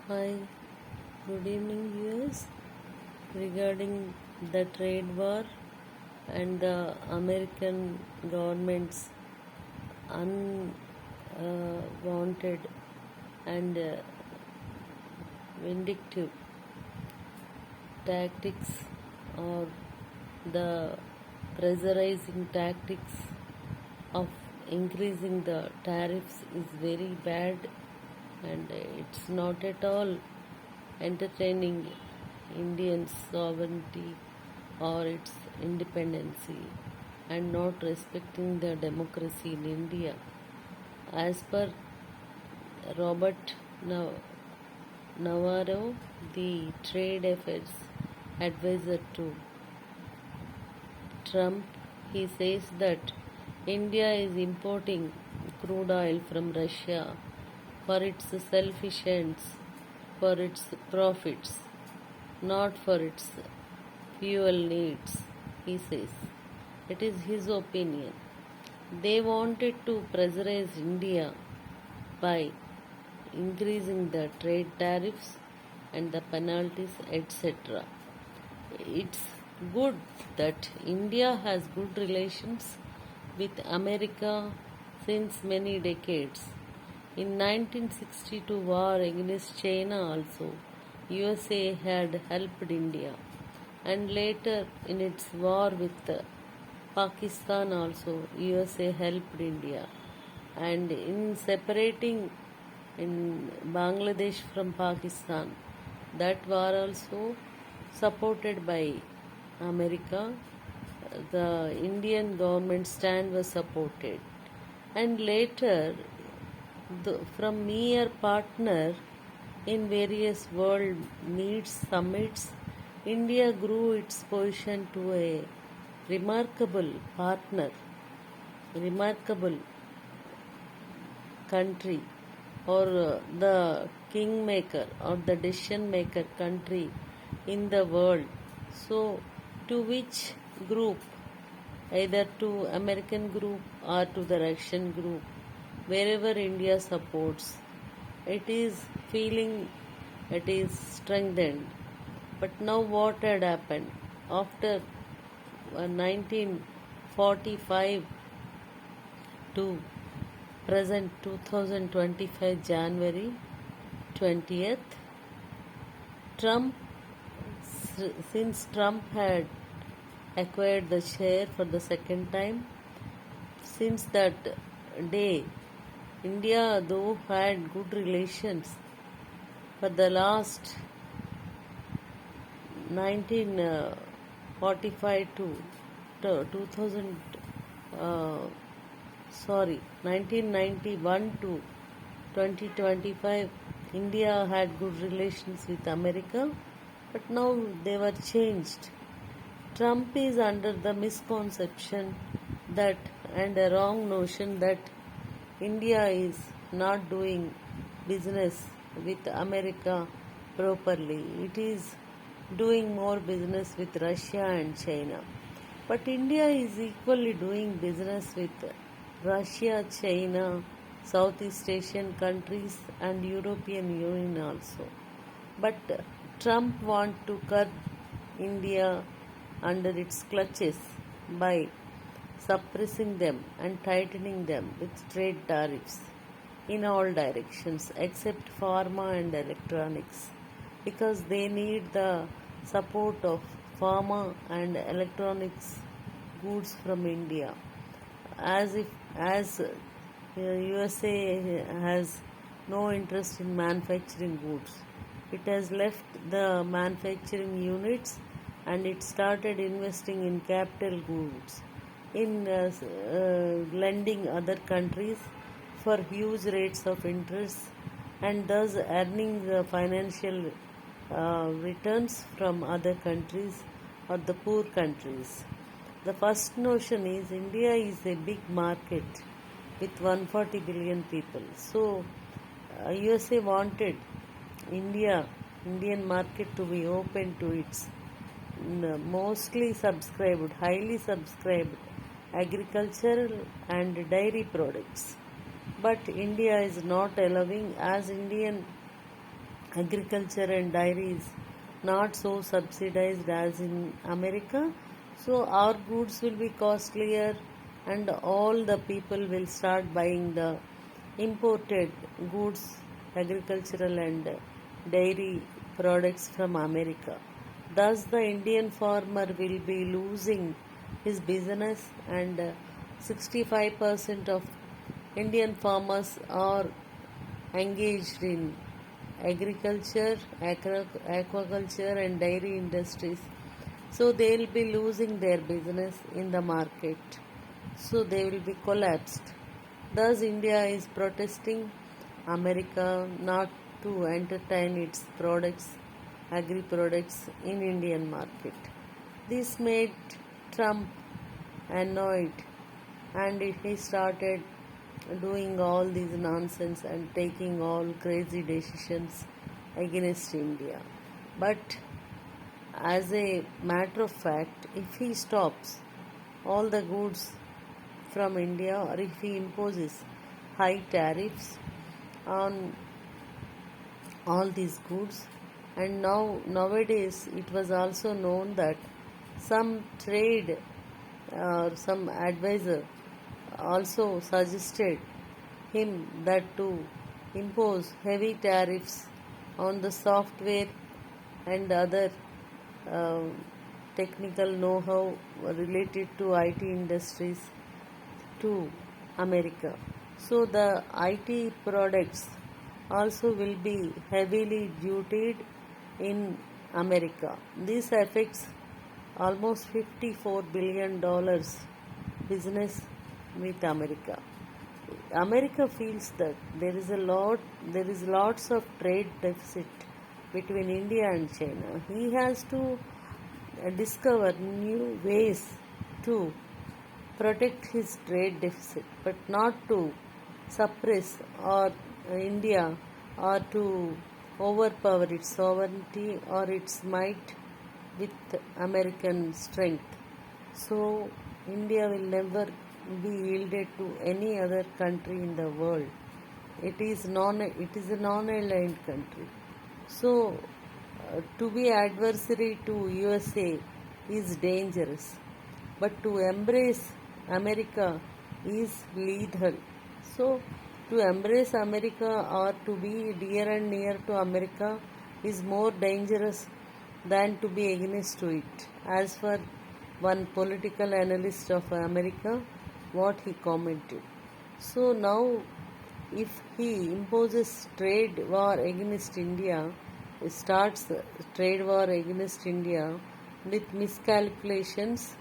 Hi, good evening, viewers. Regarding the trade war and the American government's unwanted and vindictive tactics, or the pressurizing tactics of increasing the tariffs is very bad, and it's not at all entertaining Indian sovereignty or its independency, and not respecting the democracy in India. As per Robert Navarro, the trade affairs advisor to Trump, he says that India is importing crude oil from Russia for its selfish ends, for its profits, not for its fuel needs, he says. It is his opinion. They wanted to pressurize India by increasing the trade tariffs and the penalties, etc. It's good that India has good relations with America since many decades. In 1962 war against China also, USA had helped India, and later in its war with Pakistan also, USA helped India, and in separating in Bangladesh from Pakistan, that war also supported by America. The Indian government stand was supported, and later from mere partner in various world needs summits, India grew its position to a remarkable partner, remarkable country, or the kingmaker or the decision maker country in the world. So, to which group, either to American group or to the Russian group, wherever India supports, it is feeling it is strengthened. But now what had happened after 1945 to present 2025 January 20th, Trump, since Trump had acquired the share for the second time, since that day, India though had good relations for the last 1945 to 2000 1991 to 2025, India had good relations with America, but now they were changed. Trump is under the misconception that, and a wrong notion that, India is not doing business with America properly. It is doing more business with Russia and China. But India is equally doing business with Russia, China, Southeast Asian countries, and European Union also. But Trump wants to curb India under its clutches by suppressing them and tightening them with trade tariffs in all directions except pharma and electronics, because they need the support of pharma and electronics goods from India, as USA has no interest in manufacturing goods. It has left the manufacturing units and it started investing in capital goods, in lending other countries for huge rates of interest, and thus earning the financial returns from other countries or the poor countries. The first notion is India is a big market with 140 billion people. So, USA wanted Indian market to be open to its mostly subscribed, highly subscribed agricultural and dairy products. But India is not allowing, as Indian agriculture and dairy is not so subsidized as in America. So our goods will be costlier, and all the people will start buying the imported goods, agricultural and dairy products from America. Thus, the Indian farmer will be losing his business, and 65% of Indian farmers are engaged in agriculture, aquaculture, and dairy industries. So they will be losing their business in the market. So they will be collapsed. Thus, India is protesting America not to entertain its products, agri products in Indian market. This made Trump annoyed, and he started doing all these nonsense and taking all crazy decisions against India. But as a matter of fact, if he stops all the goods from India, or if he imposes high tariffs on all these goods, and nowadays it was also known that some trade or some advisor also suggested him that to impose heavy tariffs on the software and other uh, technical know-how related to IT industries to America. So the IT products also will be heavily dutied in America. This affects almost $54 billion business with America. America feels that there is lots of trade deficit between India and China. He has to discover new ways to protect his trade deficit, but not to suppress or India, or to overpower its sovereignty or its might with American strength. So India will never be yielded to any other country in the world. It is a non-aligned country. So to be adversary to USA is dangerous, but to embrace America is lethal. So to embrace America or to be dear and near to America is more dangerous than to be against to it, as for one political analyst of America, what he commented. So now, if he imposes trade war against India, starts trade war against India with miscalculations,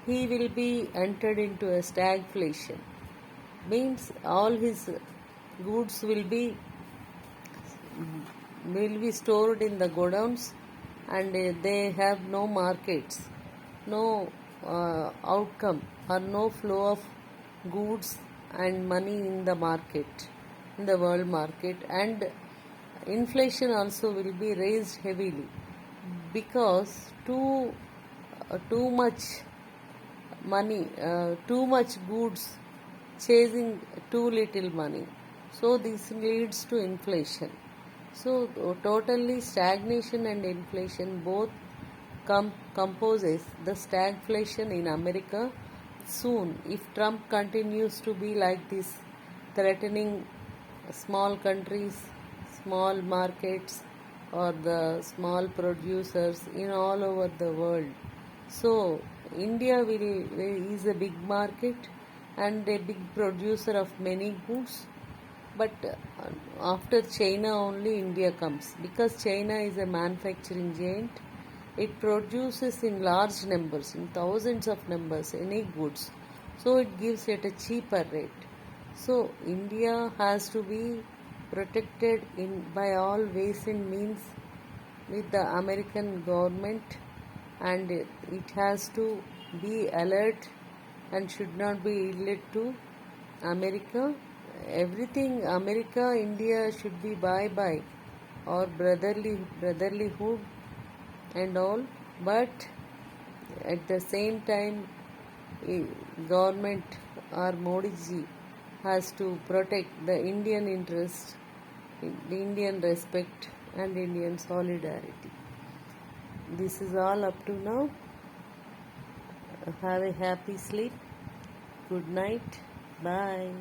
he will be entered into a stagflation. Means all his goods will be stored in the godowns, and they have no markets, no outcome, or no flow of goods and money in the market, in the world market, and inflation also will be raised heavily because too much money, too much goods chasing too little money. So this leads to inflation. So totally stagnation and inflation both composes the stagflation in America soon, if Trump continues to be like this, threatening small countries, small markets, or the small producers in all over the world. So India is a big market and a big producer of many goods, but after China only India comes, because China is a manufacturing giant. It produces in large numbers, in thousands of numbers, any goods, so it gives at a cheaper rate. So India has to be protected by all ways and means with the American government, and it has to be alert and should not be yielded to America. Everything America, India should be bye or brotherlyhood and all, but at the same time government or Modi ji has to protect the Indian interest, the Indian respect and Indian solidarity. This is all up to now. Have a happy sleep. Good night. Bye.